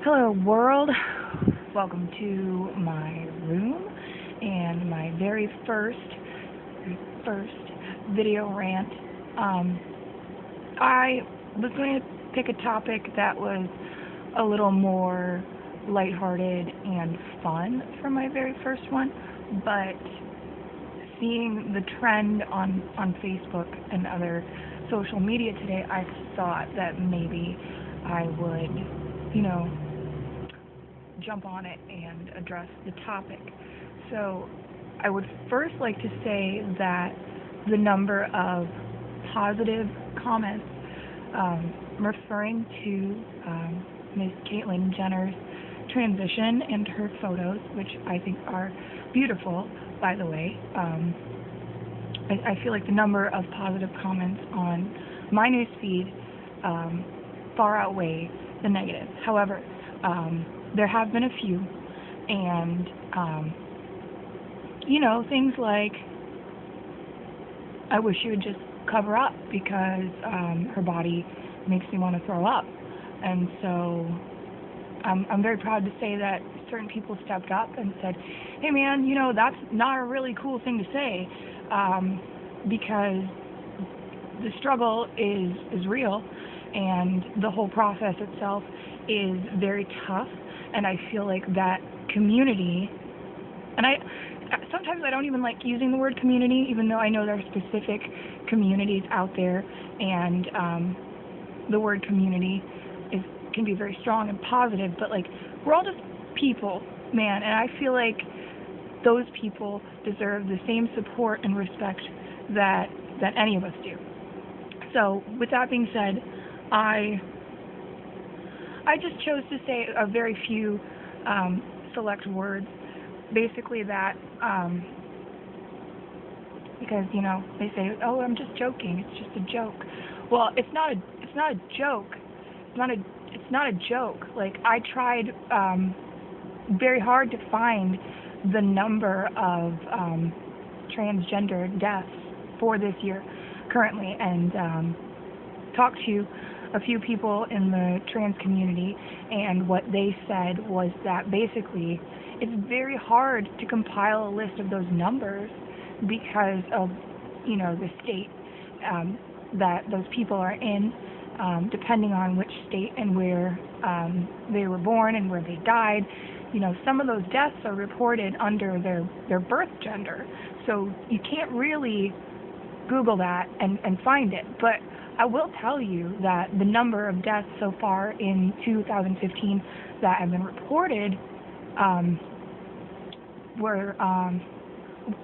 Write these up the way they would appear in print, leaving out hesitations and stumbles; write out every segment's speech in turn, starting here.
Hello world, welcome to my room and my very first video rant. I was going to pick a topic that was a little more lighthearted and fun for my very first one, but seeing the trend on Facebook and other social media today, I thought that maybe I would, jump on it and address the topic. So I would first like to say that the number of positive comments referring to Ms. Caitlyn Jenner's transition and her photos, which I think are beautiful, by the way. I feel like the number of positive comments on my newsfeed far outweigh the negative. However, there have been a few, and things like, I wish you would just cover up because her body makes me want to throw up. And so I'm very proud to say that certain people stepped up and said, hey man, that's not a really cool thing to say, because the struggle is real, and the whole process itself is very tough. And I feel like that community, and sometimes I don't even like using the word community, even though I know there are specific communities out there, and the word community can be very strong and positive, but like, we're all just people, man, and I feel like those people deserve the same support and respect that any of us do. So with that being said, I just chose to say a very few select words, basically that, because they say, oh, I'm just joking, it's just a joke. Well, it's not a joke. It's not a joke. Like, I tried very hard to find the number of transgender deaths for this year currently, and talked to a few people in the trans community, and what they said was that basically it's very hard to compile a list of those numbers because of the state that those people are in, depending on which state and where they were born and where they died. Some of those deaths are reported under their birth gender, so you can't really Google that and find it. But I will tell you that the number of deaths so far in 2015 that have been reported were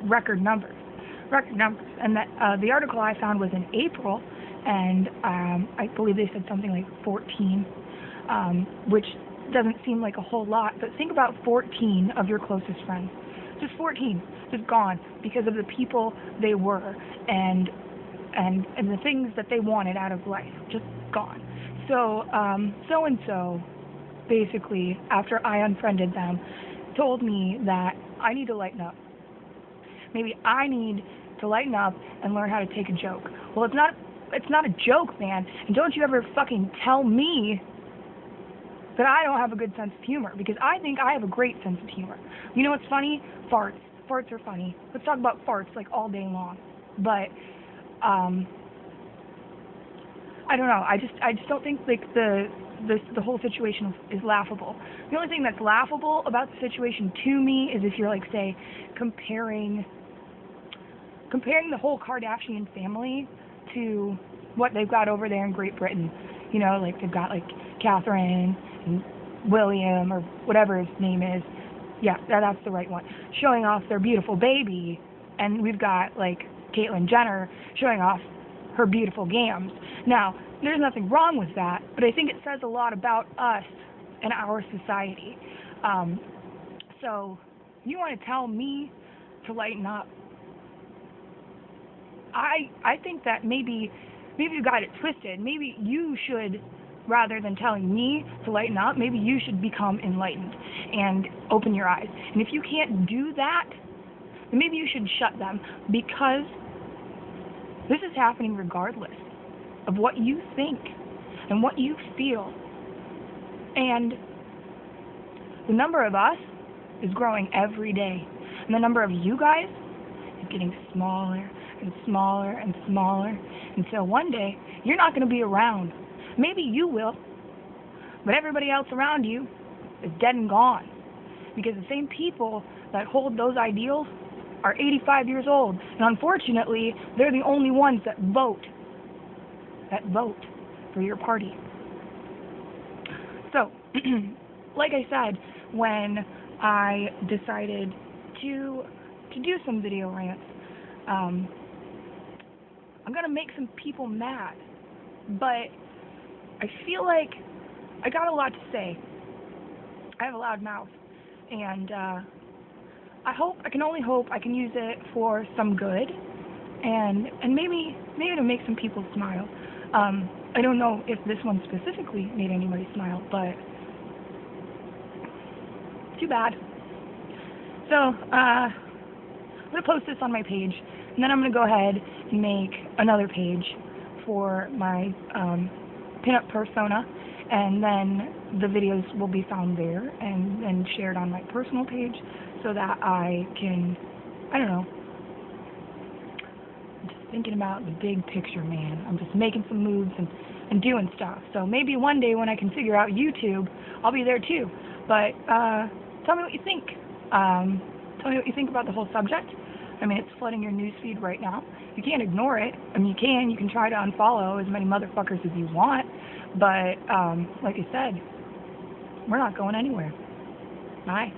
record numbers, and that the article I found was in April, and I believe they said something like 14, which doesn't seem like a whole lot, but think about 14 of your closest friends, just 14, just gone because of the people they were and the things that they wanted out of life, just gone. So so-and-so, basically, after I unfriended them, told me that I need to lighten up. Maybe I need to lighten up and learn how to take a joke. Well, it's not a joke, man, and don't you ever fucking tell me that I don't have a good sense of humor, because I think I have a great sense of humor. You know what's funny? Farts. Farts are funny. Let's talk about farts like all day long. But I don't know. I just don't think like the whole situation is laughable. The only thing that's laughable about the situation to me is if you're like, say, comparing the whole Kardashian family to what they've got over there in Great Britain. Like they've got like Catherine and William, or whatever his name is. Yeah, that's the right one. Showing off their beautiful baby, and we've got like Caitlyn Jenner showing off her beautiful gams. Now, there's nothing wrong with that, but I think it says a lot about us and our society. So you want to tell me to lighten up? I think that maybe you got it twisted. Maybe you should, rather than telling me to lighten up, maybe you should become enlightened and open your eyes. And if you can't do that, then maybe you should shut them, because this is happening regardless of what you think and what you feel. And The number of us is growing every day. And the number of you guys is getting smaller and smaller and smaller until one day you're not going to be around. Maybe you will, but everybody else around you is dead and gone. Because the same people that hold those ideals are 85 years old. And unfortunately, they're the only ones that vote for your party. So, like I said, when I decided to do some video rants, I'm going to make some people mad. But I feel like I got a lot to say. I have a loud mouth. And I can only hope I can use it for some good, and maybe to make some people smile. I don't know if this one specifically made anybody smile, but too bad. So I'm gonna post this on my page, and then I'm gonna go ahead and make another page for my pinup persona, and then the videos will be found there and shared on my personal page so that I can, I don't know, I'm just thinking about the big picture, man. I'm just making some moves and doing stuff. So maybe one day when I can figure out YouTube, I'll be there too. But tell me what you think. Tell me what you think about the whole subject. I mean, it's flooding your newsfeed right now. You can't ignore it. I mean, you can try to unfollow as many motherfuckers as you want. But like I said, we're not going anywhere. Bye.